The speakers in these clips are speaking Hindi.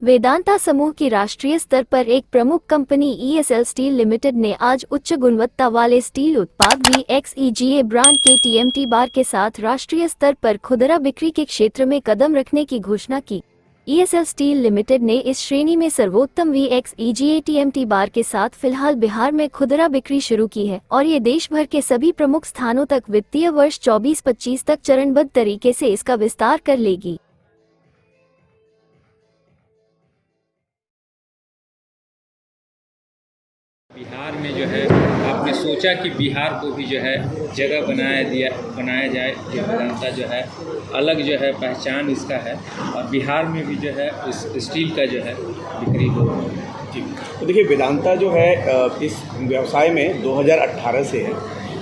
वेदांता समूह की राष्ट्रीय स्तर पर एक प्रमुख कंपनी ESL स्टील लिमिटेड ने आज उच्च गुणवत्ता वाले स्टील उत्पाद VXEGA ब्रांड के TMT बार के साथ राष्ट्रीय स्तर पर खुदरा बिक्री के क्षेत्र में कदम रखने की घोषणा की। ESL स्टील लिमिटेड ने इस श्रेणी में सर्वोत्तम VXEGA TMT बार के साथ फिलहाल बिहार में खुदरा बिक्री शुरू की है और ये देश भर के सभी प्रमुख स्थानों तक वित्तीय वर्ष 24-25 तक चरणबद्ध तरीके से इसका विस्तार कर लेगी। बिहार में जो है आपने सोचा कि बिहार को भी जो है जगह बनाया जाए, जो वेदांता जो है अलग जो है पहचान इसका है और बिहार में भी जो है इस स्टील का जो है बिक्री हो। जी, तो देखिए वेदांता जो है इस व्यवसाय में 2018 से है।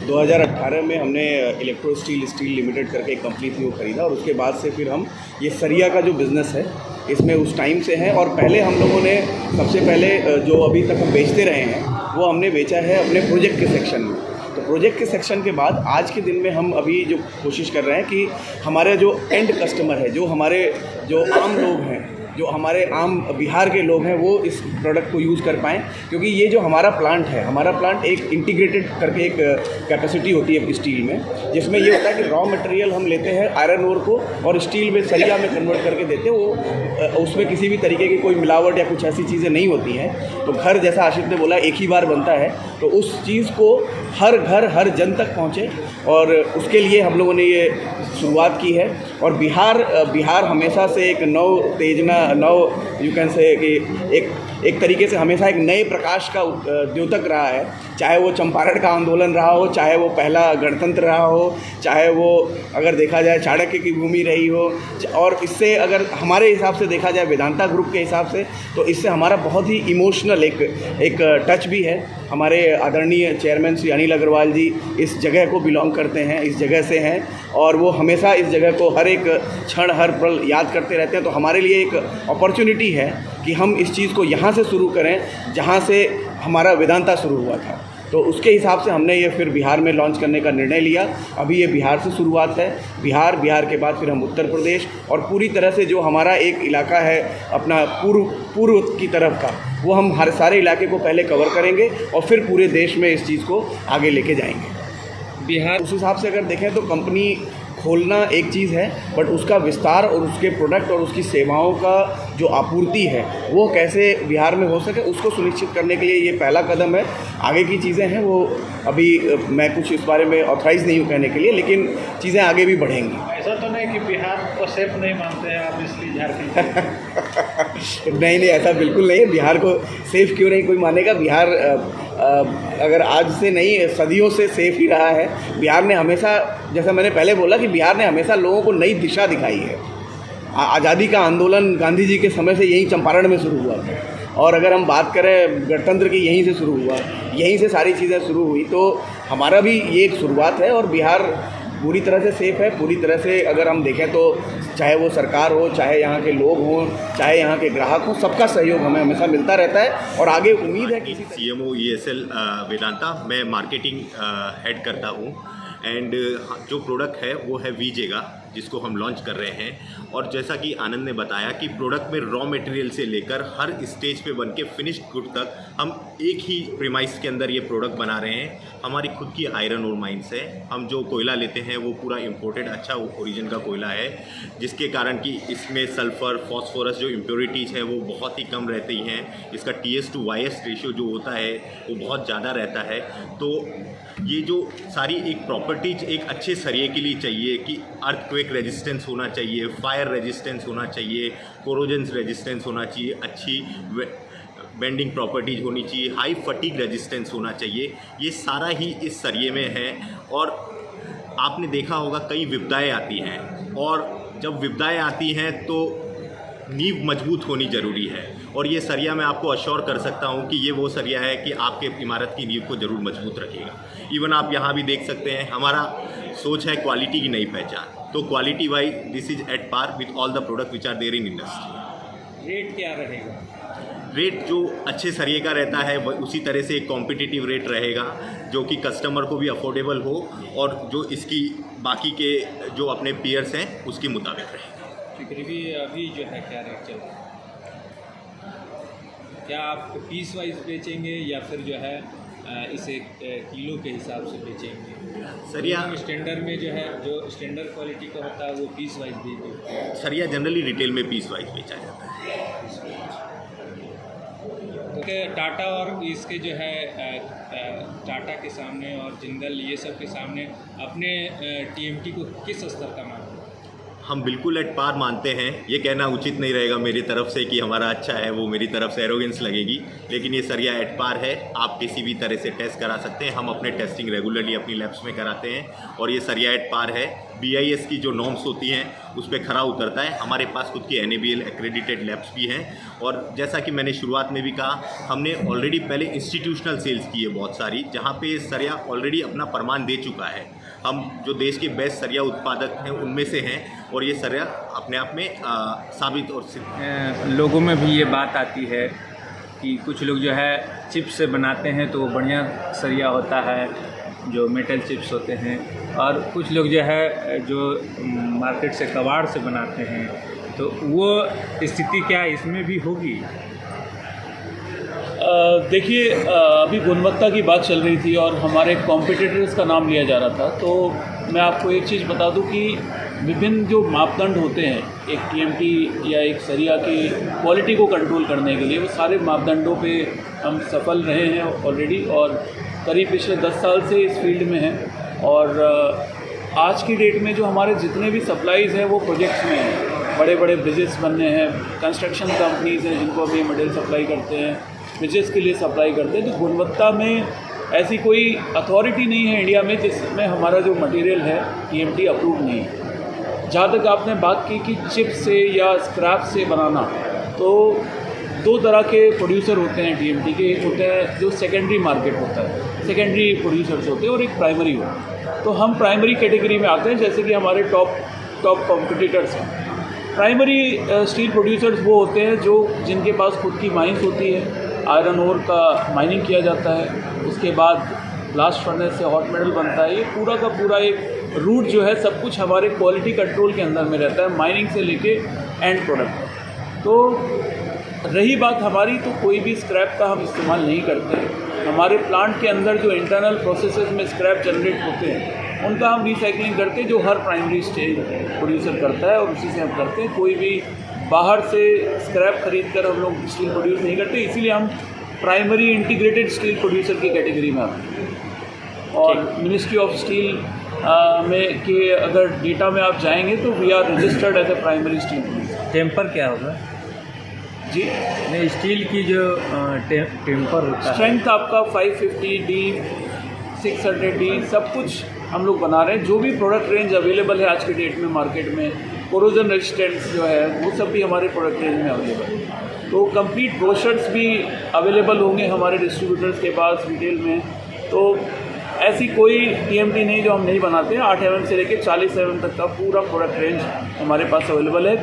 2018 में हमने इलेक्ट्रो स्टील लिमिटेड करके एक कंपनी थी वो खरीदा और उसके बाद से फिर हम ये सरिया का जो बिज़नेस है इसमें उस टाइम से हैं। और पहले हम लोगों ने सबसे पहले जो अभी तक हम बेचते रहे हैं वो हमने बेचा है अपने प्रोजेक्ट के सेक्शन में। तो प्रोजेक्ट के सेक्शन के बाद आज के दिन में हम अभी जो कोशिश कर रहे हैं कि हमारे जो एंड कस्टमर है, जो हमारे जो आम लोग हैं, जो हमारे आम बिहार के लोग हैं, वो इस प्रोडक्ट को यूज़ कर पाएँ। क्योंकि ये जो हमारा प्लांट एक इंटीग्रेटेड करके एक कैपेसिटी होती है स्टील में, जिसमें ये होता है कि रॉ मटेरियल हम लेते हैं आयरन ओर को और स्टील में सरिया में कन्वर्ट करके देते हैं। वो उसमें किसी भी तरीके की कोई मिलावट या कुछ ऐसी चीज़ें नहीं होती हैं। तो घर, जैसा आशिफ ने बोला, एक ही बार बनता है, तो उस चीज़ को हर घर हर जन तक पहुँचे और उसके लिए हम लोगों ने ये शुरुआत की है। और बिहार हमेशा से एक यू कैन से कि एक तरीके से हमेशा एक नए प्रकाश का द्योतक रहा है। चाहे वो चंपारण का आंदोलन रहा हो, चाहे वो पहला गणतंत्र रहा हो, चाहे वो अगर देखा जाए चाणक्य की भूमि रही हो, और इससे अगर हमारे हिसाब से देखा जाए वेदांता ग्रुप के हिसाब से, तो इससे हमारा बहुत ही इमोशनल एक टच भी है। हमारे आदरणीय चेयरमैन श्री अनिल अग्रवाल जी इस जगह को बिलोंग करते हैं, इस जगह से हैं और वो हमेशा इस जगह को हर एक क्षण हर पल याद करते रहते हैं। तो हमारे लिए एक अपॉर्चुनिटी है कि हम इस चीज़ को यहाँ से शुरू करें जहाँ से हमारा वेदांता शुरू हुआ था। तो उसके हिसाब से हमने ये फिर बिहार में लॉन्च करने का निर्णय लिया। अभी ये बिहार से शुरुआत है, बिहार के बाद फिर हम उत्तर प्रदेश और पूरी तरह से जो हमारा एक इलाका है अपना पूर्व की तरफ का, वो हम हर सारे इलाके को पहले कवर करेंगे और फिर पूरे देश में इस चीज़ को आगे लेके जाएंगे। बिहार उस हिसाब से अगर देखें तो कंपनी खोलना एक चीज़ है, बट उसका विस्तार और उसके प्रोडक्ट और उसकी सेवाओं का जो आपूर्ति है वो कैसे बिहार में हो सके, उसको सुनिश्चित करने के लिए ये पहला कदम है। आगे की चीज़ें हैं वो अभी मैं कुछ इस बारे में ऑथराइज़ नहीं हूँ कहने के लिए, लेकिन चीज़ें आगे भी बढ़ेंगी। ऐसा तो नहीं कि बिहार को सेफ नहीं मानते हैं आप, इसलिए झारखंड नहीं, ऐसा बिल्कुल नहीं है। बिहार को सेफ़ क्यों नहीं कोई मानेगा। बिहार अगर आज से नहीं, सदियों से सेफ ही रहा है। बिहार ने हमेशा, जैसा मैंने पहले बोला, कि बिहार ने हमेशा लोगों को नई दिशा दिखाई है। आज़ादी का आंदोलन गांधी जी के समय से यहीं चंपारण में शुरू हुआ था, और अगर हम बात करें गणतंत्र की, यहीं से शुरू हुआ, यहीं से सारी चीज़ें शुरू हुई। तो हमारा भी ये एक शुरुआत है और बिहार पूरी तरह से सेफ़ है। पूरी तरह से अगर हम देखें तो चाहे वो सरकार हो, चाहे यहाँ के लोग हों, चाहे यहाँ के ग्राहक हों, सबका सहयोग हमें हमेशा मिलता रहता है और आगे उम्मीद है कि CMO ESL वेदांता, मैं मार्केटिंग हेड करता हूँ। एंड जो प्रोडक्ट है वो है VJEGA, जिसको हम लॉन्च कर रहे हैं। और जैसा कि आनंद ने बताया कि प्रोडक्ट में रॉ मटेरियल से लेकर हर स्टेज पे बन के फिनिश्ड गुड तक हम एक ही प्रीमाइस के अंदर ये प्रोडक्ट बना रहे हैं। हमारी खुद की आयरन ओर माइंस है। हम जो कोयला लेते हैं वो पूरा इंपोर्टेड अच्छा ओरिजिन का कोयला है, जिसके कारण कि इसमें सल्फ़र, फॉस्फोरस जो इम्प्योरिटीज़ हैं वो बहुत ही कम रहती हैं। इसका TS to YS रेशियो जो होता है वो बहुत ज़्यादा रहता है। तो ये जो सारी एक प्रॉपर्टीज एक अच्छे सरिये के लिए चाहिए कि अर्थक्वेक रेजिस्टेंस होना चाहिए, फायर रेजिस्टेंस होना चाहिए, कोरोजन्स रेजिस्टेंस होना चाहिए, अच्छी बेंडिंग प्रॉपर्टीज होनी चाहिए, हाई फटीग रेजिस्टेंस होना चाहिए। ये सारा ही इस सरिये में है। और आपने देखा होगा कई विपदाएं आती हैं, और जब विपदाएं आती हैं तो नींव मजबूत होनी ज़रूरी है। और ये सरिया मैं आपको अश्योर कर सकता हूँ कि ये वो सरिया है कि आपके इमारत की नींव को ज़रूर मजबूत रखेगा। इवन आप यहाँ भी देख सकते हैं, हमारा सोच है क्वालिटी की नई पहचान। तो quality wise this is at par with all the product which are there in industry. Rate क्या रहेगा? रेट जो अच्छे सरिये का रहता है उसी तरह से एक कॉम्पिटिटिव रेट रहेगा, जो कि कस्टमर को भी अफोर्डेबल हो और जो इसकी बाकी के जो अपने पीयर्स हैं उसके मुताबिक रहेगा। फिक्री अभी जो है क्या रेट चल रहा है? क्या आप पीस वाइज बेचेंगे या फिर जो है इसे किलो के हिसाब से बेचेंगे? सरिया स्टैंडर्ड में जो है, जो स्टैंडर्ड क्वालिटी का होता है वो पीस वाइज बेचते हैं। सरिया जनरली रिटेल में पीस वाइज बेचा जाता है। क्योंकि टाटा और इसके जो है टाटा के सामने और जिंदल ये सब के सामने अपने टीएमटी को किस स्तर का मानते हैं? हम बिल्कुल एट पार मानते हैं। ये कहना उचित नहीं रहेगा मेरी तरफ से कि हमारा अच्छा है, वो मेरी तरफ से एरोगेंस लगेगी, लेकिन ये सरिया एट पार है। आप किसी भी तरह से टेस्ट करा सकते हैं, हम अपने टेस्टिंग रेगुलरली अपनी लैब्स में कराते हैं और ये सरिया एट पार है। BIS की जो नॉर्म्स होती हैं उस पर खरा उतरता है। हमारे पास खुद की NABL एक्रेडिटेड लैब्स भी हैं और जैसा कि मैंने शुरुआत में भी कहा, हमने ऑलरेडी पहले इंस्टीट्यूशनल सेल्स की है बहुत सारी, जहाँ पे सरिया ऑलरेडी अपना प्रमाण दे चुका है। हम जो देश के बेस्ट सरिया उत्पादक हैं उनमें से हैं और ये सरिया अपने आप में साबित और लोगों में भी ये बात आती है कि कुछ लोग जो है चिप्स से बनाते हैं तो वो बढ़िया सरिया होता है, जो मेटल चिप्स होते हैं, और कुछ लोग जो है जो मार्केट से कबाड़ से बनाते हैं, तो वो स्थिति क्या इसमें भी होगी? देखिए, अभी गुणवत्ता की बात चल रही थी और हमारे कॉम्पिटिटर्स का नाम लिया जा रहा था, तो मैं आपको एक चीज़ बता दूं कि विभिन्न जो मापदंड होते हैं एक TMT या एक सरिया की क्वालिटी को कंट्रोल करने के लिए, वो सारे मापदंडों पे हम सफल रहे हैं ऑलरेडी और करीब पिछले 10 साल से इस फील्ड में हैं। और आज की डेट में जो हमारे जितने भी सप्लाईज़ हैं वो प्रोजेक्ट्स में हैं। बड़े बड़े ब्रिजेस बनने हैं, कंस्ट्रक्शन कंपनीज़ हैं जिनको अभी मटेरियल सप्लाई करते हैं, ब्रिजेस के लिए सप्लाई करते हैं। तो गुणवत्ता में ऐसी कोई अथॉरिटी नहीं है इंडिया में जिसमें हमारा जो मटेरियल है TMT अप्रूव नहीं है। जहाँ तक आपने बात की कि चिप से या स्क्रैप से बनाना, तो दो तरह के प्रोड्यूसर होते हैं TMT के। एक होते हैं जो सेकेंडरी मार्केट होता है, सेकेंडरी प्रोड्यूसर्स होते हैं, और एक प्राइमरी होता है। तो हम प्राइमरी कैटेगरी में आते हैं, जैसे कि हमारे टॉप कॉम्पिटिटर्स हैं। प्राइमरी स्टील प्रोड्यूसर्स वो होते हैं जो जिनके पास खुद की माइंस होती है, आयरन ओर का माइनिंग किया जाता है, उसके बाद ब्लास्ट फर्नेस से हॉट मेटल बनता है। ये पूरा का पूरा एक रूट जो है सब कुछ हमारे क्वालिटी कंट्रोल के अंदर में रहता है, माइनिंग से लेके एंड प्रोडक्ट। तो रही बात हमारी, तो कोई भी स्क्रैप का हम इस्तेमाल नहीं करते। हमारे प्लांट के अंदर जो इंटरनल प्रोसेसेस में स्क्रैप जनरेट होते हैं उनका हम रिसाइकलिंग करते हैं, जो हर प्राइमरी स्टेज प्रोड्यूसर करता है और उसी से हम करते हैं। कोई भी बाहर से स्क्रैप खरीद कर हम लोग स्टील प्रोड्यूस नहीं करते, इसीलिए हम प्राइमरी इंटीग्रेटेड स्टील प्रोड्यूसर की कैटेगरी में आते हैं। और मिनिस्ट्री ऑफ स्टील में के अगर डेटा में आप जाएंगे तो we are registered as a primary steel producer. Temper क्या होगा जी? नहीं, स्टील की जो टेम्पर होता है, स्ट्रेंथ आपका 550D 600D सब कुछ हम लोग बना रहे हैं। जो भी प्रोडक्ट रेंज अवेलेबल है आज के डेट में मार्केट में, कोरोजन रेजिस्टेंस जो है वो सब भी हमारे प्रोडक्ट रेंज में अवेलेबल है। तो कंप्लीट ब्रोशर्स भी अवेलेबल होंगे हमारे डिस्ट्रीब्यूटर्स के पास रिटेल में। तो ऐसी कोई TMT नहीं जो हम नहीं बनाते हैं। 8 mm से लेकर 40 mm तक का पूरा प्रोडक्ट रेंज हमारे पास अवेलेबल है।